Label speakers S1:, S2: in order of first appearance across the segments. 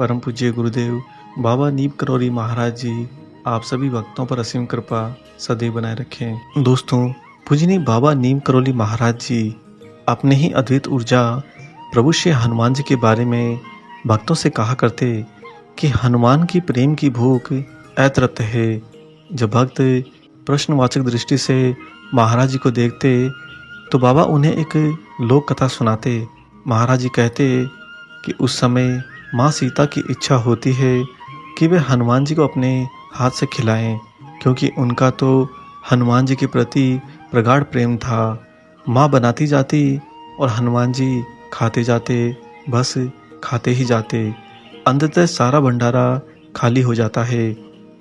S1: परम पूज्य गुरुदेव बाबा नीम करौरी महाराज जी आप सभी भक्तों पर असीम कृपा सदैव बनाए रखें। दोस्तों, पूजनीय बाबा नीम करौली महाराज जी अपने ही अद्वैत ऊर्जा प्रभु श्री हनुमान जी के बारे में भक्तों से कहा करते कि हनुमान की प्रेम की भूख अतृप्त है। जब भक्त प्रश्नवाचक दृष्टि से महाराज जी को देखते तो बाबा उन्हें एक लोक कथा सुनाते। महाराज जी कहते कि उस समय माँ सीता की इच्छा होती है कि वे हनुमान जी को अपने हाथ से खिलाएं, क्योंकि उनका तो हनुमान जी के प्रति प्रगाढ़ प्रेम था। माँ बनाती जाती और हनुमान जी खाते जाते, बस खाते ही जाते। अंततः सारा भंडारा खाली हो जाता है।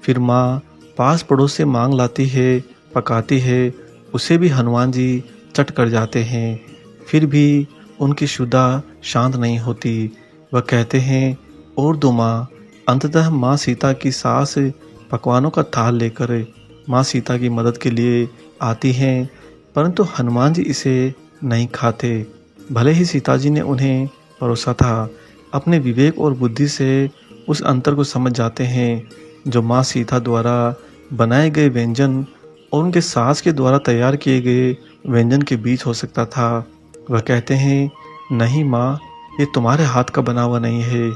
S1: फिर माँ पास पड़ोस से मांग लाती है, पकाती है, उसे भी हनुमान जी चट कर जाते हैं। फिर भी उनकी शुदा शांत नहीं होती। वह कहते हैं और दो माँ। अंततः माँ सीता की सास पकवानों का थाल लेकर माँ सीता की मदद के लिए आती हैं, परंतु हनुमान जी इसे नहीं खाते। भले ही सीता जी ने उन्हें परोसा था, अपने विवेक और बुद्धि से उस अंतर को समझ जाते हैं जो माँ सीता द्वारा बनाए गए व्यंजन और उनके सास के द्वारा तैयार किए गए व्यंजन के बीच हो सकता था। वह कहते हैं नहीं माँ, ये तुम्हारे हाथ का बना हुआ नहीं है।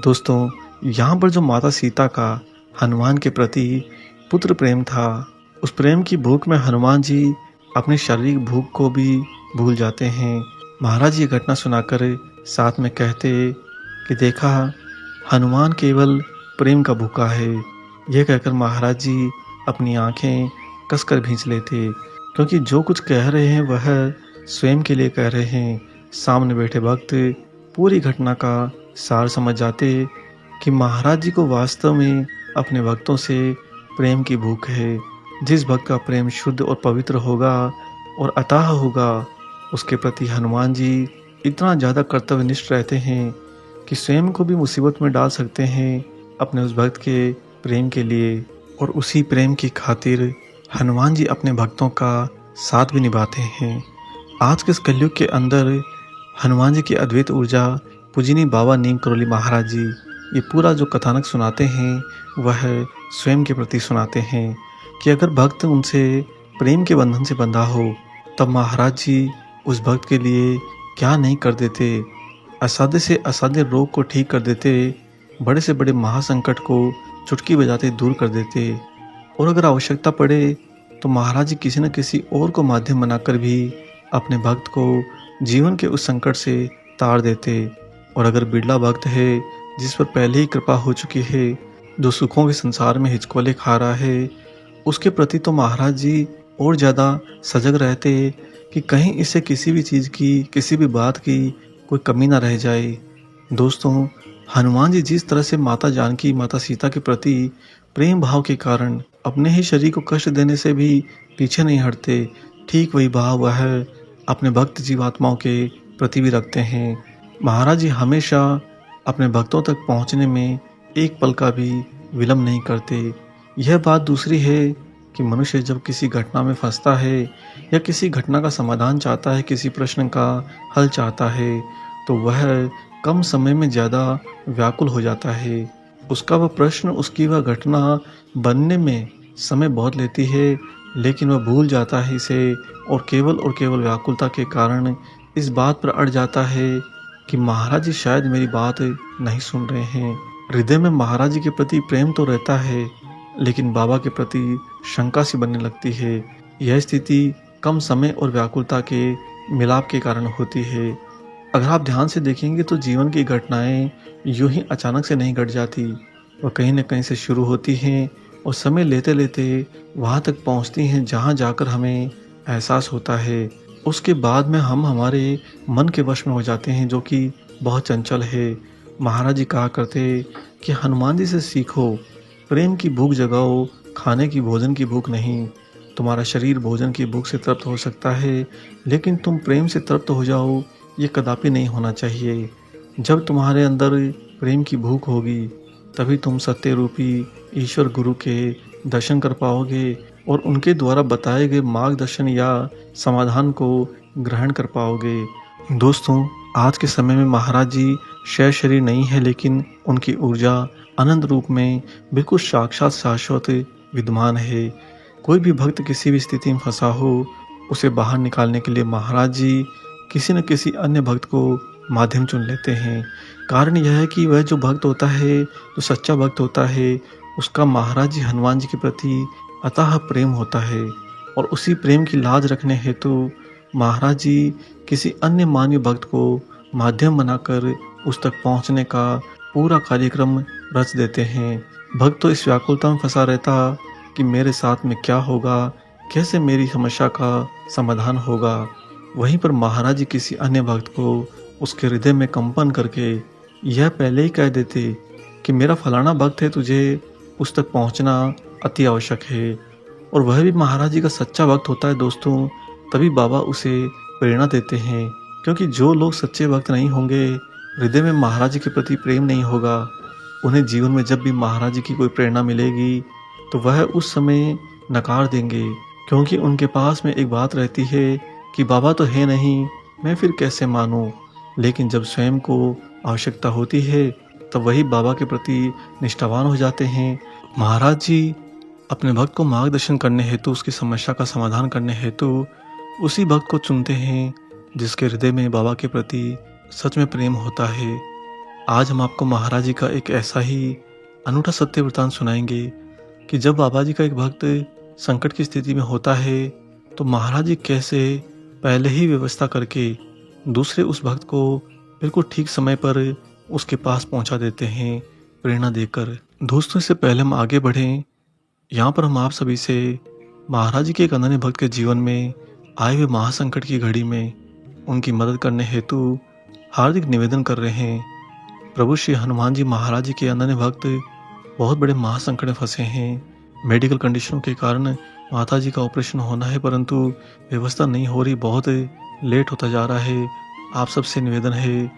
S1: दोस्तों, यहाँ पर जो माता सीता का हनुमान के प्रति पुत्र प्रेम था, उस प्रेम की भूख में हनुमान जी अपनी शारीरिक भूख को भी भूल जाते हैं। महाराज ये घटना सुनाकर साथ में कहते कि देखा, हनुमान केवल प्रेम का भूखा है। यह कहकर महाराज जी अपनी आंखें कसकर भींच लेते, क्योंकि जो कुछ कह रहे हैं वह स्वयं के लिए कह रहे हैं। सामने बैठे भक्त पूरी घटना का सार समझ जाते कि महाराज जी को वास्तव में अपने भक्तों से प्रेम की भूख है। जिस भक्त का प्रेम शुद्ध और पवित्र होगा और अथाह होगा, उसके प्रति हनुमान जी इतना ज़्यादा कर्तव्यनिष्ठ रहते हैं कि स्वयं को भी मुसीबत में डाल सकते हैं अपने उस भक्त के प्रेम के लिए। और उसी प्रेम की खातिर हनुमान जी अपने भक्तों का साथ भी निभाते हैं। आज के इस कलयुग के अंदर हनुमान जी की अद्वैत ऊर्जा पूजनीय बाबा नीम करौली महाराज जी ये पूरा जो कथानक सुनाते हैं वह स्वयं के प्रति सुनाते हैं कि अगर भक्त उनसे प्रेम के बंधन से बंधा हो, तब महाराज जी उस भक्त के लिए क्या नहीं कर देते। असाध्य से असाध्य रोग को ठीक कर देते, बड़े से बड़े महासंकट को चुटकी बजाते दूर कर देते। और अगर आवश्यकता पड़े तो महाराज जी किसी न किसी और को माध्यम बनाकर भी अपने भक्त को जीवन के उस संकट से तार देते। और अगर बिरला भक्त है जिस पर पहले ही कृपा हो चुकी है, जो सुखों के संसार में हिचकोले खा रहा है, उसके प्रति तो महाराज जी और ज़्यादा सजग रहते कि कहीं इसे किसी भी चीज़ की, किसी भी बात की कोई कमी ना रह जाए। दोस्तों, हनुमान जी जिस तरह से माता जानकी, माता सीता के प्रति प्रेम भाव के कारण अपने ही शरीर को कष्ट देने से भी पीछे नहीं हटते, ठीक वही भाव वह अपने भक्त जीवात्माओं के प्रति भी रखते हैं। महाराज जी हमेशा अपने भक्तों तक पहुंचने में एक पल का भी विलंब नहीं करते। यह बात दूसरी है कि मनुष्य जब किसी घटना में फंसता है या किसी घटना का समाधान चाहता है, किसी प्रश्न का हल चाहता है, तो वह कम समय में ज़्यादा व्याकुल हो जाता है। उसका वह प्रश्न, उसकी वह घटना बनने में समय बहुत लेती है, लेकिन वह भूल जाता है इसे और केवल व्याकुलता के कारण इस बात पर अड़ जाता है कि महाराज जी शायद मेरी बात नहीं सुन रहे हैं। हृदय में महाराज जी के प्रति प्रेम तो रहता है, लेकिन बाबा के प्रति शंका सी बनने लगती है। यह स्थिति कम समय और व्याकुलता के मिलाप के कारण होती है। अगर आप ध्यान से देखेंगे तो जीवन की घटनाएं यूं ही अचानक से नहीं घट जाती, वह कहीं न कहीं से शुरू होती हैं और समय लेते लेते वहाँ तक पहुँचती हैं जहाँ जाकर हमें एहसास होता है। उसके बाद में हम हमारे मन के वश में हो जाते हैं, जो कि बहुत चंचल है। महाराज जी कहा करते कि हनुमान जी से सीखो, प्रेम की भूख जगाओ, खाने की, भोजन की भूख नहीं। तुम्हारा शरीर भोजन की भूख से तृप्त हो सकता है, लेकिन तुम प्रेम से तृप्त हो जाओ, ये कदापि नहीं होना चाहिए। जब तुम्हारे अंदर प्रेम की भूख होगी, तभी तुम सत्य रूपी ईश्वर गुरु के दर्शन कर पाओगे और उनके द्वारा बताए गए मार्गदर्शन या समाधान को ग्रहण कर पाओगे। दोस्तों, आज के समय में महाराज जी शय शरीर नहीं है, लेकिन उनकी ऊर्जा अनंत रूप में बिल्कुल साक्षात शाश्वत विद्यमान है। कोई भी भक्त किसी भी स्थिति में फंसा हो, उसे बाहर निकालने के लिए महाराज जी किसी न किसी अन्य भक्त को माध्यम चुन लेते हैं। कारण यह है कि वह जो भक्त होता है, जो सच्चा भक्त होता है, उसका महाराज जी हनुमान जी के प्रति अथाह प्रेम होता है, और उसी प्रेम की लाज रखने हेतु महाराज जी किसी अन्य मानवीय भक्त को माध्यम बनाकर उस तक पहुंचने का पूरा कार्यक्रम रच देते हैं। भक्त तो इस व्याकुलता में फंसा रहता कि मेरे साथ में क्या होगा, कैसे मेरी समस्या का समाधान होगा। वहीं पर महाराज जी किसी अन्य भक्त को उसके हृदय में कंपन करके यह पहले ही कह देते कि मेरा फलाना भक्त है, तुझे उस तक पहुंचना अति आवश्यक है। और वह भी महाराज जी का सच्चा भक्त होता है दोस्तों, तभी बाबा उसे प्रेरणा देते हैं। क्योंकि जो लोग सच्चे भक्त नहीं होंगे, हृदय में महाराज जी के प्रति प्रेम नहीं होगा, उन्हें जीवन में जब भी महाराज जी की कोई प्रेरणा मिलेगी तो वह उस समय नकार देंगे। क्योंकि उनके पास में एक बात रहती है कि बाबा तो है नहीं, मैं फिर कैसे मानूं। लेकिन जब स्वयं को आवश्यकता होती है तब वही बाबा के प्रति निष्ठावान हो जाते हैं। महाराज जी अपने भक्त को मार्गदर्शन करने हेतु, उसकी समस्या का समाधान करने हेतु उसी भक्त को चुनते हैं जिसके हृदय में बाबा के प्रति सच में प्रेम होता है। आज हम आपको महाराज जी का एक ऐसा ही अनूठा सत्य वृतांत सुनाएंगे कि जब बाबा जी का एक भक्त संकट की स्थिति में होता है तो महाराज जी कैसे पहले ही व्यवस्था करके दूसरे उस भक्त को बिल्कुल ठीक समय पर उसके पास पहुंचा देते हैं, प्रेरणा देकर। दोस्तों, इससे पहले हम आगे बढ़ें, यहाँ पर हम आप सभी से महाराज जी के एक अनन्य भक्त के जीवन में आए हुए महासंकट की घड़ी में उनकी मदद करने हेतु हार्दिक निवेदन कर रहे हैं। प्रभु श्री हनुमान जी महाराज जी के अनन्य भक्त बहुत बड़े महासंकट में फंसे हैं। मेडिकल कंडीशनों के कारण माता जी का ऑपरेशन होना है, परंतु व्यवस्था नहीं हो रही, बहुत लेट होता जा रहा है। आप सबसे निवेदन है